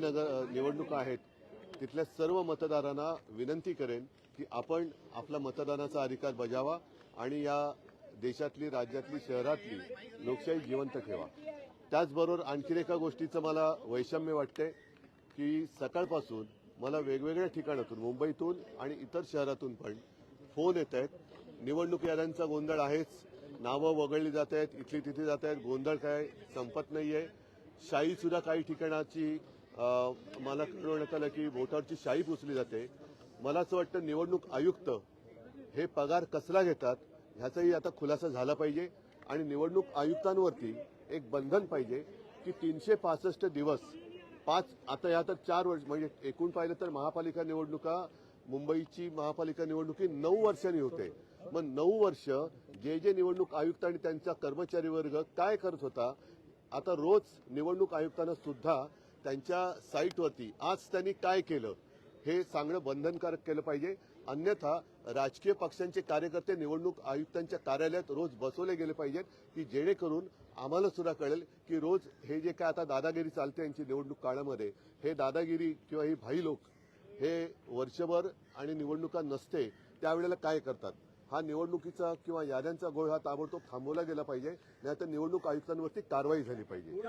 निवडणुका आहेत तिथल्या सर्व मतदारांना विनंती करेन की आपण आपला मतदानाचा अधिकार बजावा आणि या देशातली, राज्यातली, शहरातली लोकशाही जिवंत ठेवा। त्याचबरोबर आणखी एका गोष्टीचं मला वैषम्य वाटते की सकाळपासून मला वेगवेगळ्या ठिकाणातून, मुंबईतून आणि इतर शहरातून पण फोन येत आहेत। निवडणूक याद्यांचा गोंधळ आहेच, नावं वगळली जात आहेत, इथली तिथे जात आहेत, गोंधळ काय संपत नाहीये। शाई सुद्धा काही ठिकाणाची मला कळवण्यात आलं की बोटावरची शाई पुसली जाते। मला असं वाटतं निवडणूक आयुक्त हे पगार कसला घेतात ह्याचाही आता खुलासा झाला पाहिजे आणि निवडणूक आयुक्तांवरती एक बंधन पाहिजे की 365 दिवस आता या तर 4 वर्ष म्हणजे एकूण पाहिलं तर महापालिका निवडणुका, मुंबईची महापालिका निवडणुकी 9 वर्षांनी होते। मग 9 वर्ष जे निवडणूक आयुक्त आणि त्यांचा कर्मचारी वर्ग काय करत होता, आता रोज निवडणूक आयुक्तांना सुद्धा त्यांच्या साईटवरती आज त्यांनी काय केलं हे सांगणं बंधनकारक केलं पाहिजे। अन्यथा राजकीय पक्षांचे कार्यकर्ते निवडणूक आयुक्तांच्या कार्यालयात रोज बसवले गेले पाहिजेत की जेणेकरून आम्हाला सुद्धा कळेल की रोज हे जे काय आता दादागिरी चालते यांची निवडणूक काळामध्ये, हे दादागिरी किंवा ही भाई लोक हे वर्षभर आणि निवडणुका नसते त्यावेळेला काय करतात। हा निवडणुकीचा किंवा याद्यांचा गोळ हा ताबडतोब थांबवला गेला पाहिजे, नाहीतर निवडणूक आयुक्तांवरती कारवाई झाली पाहिजे।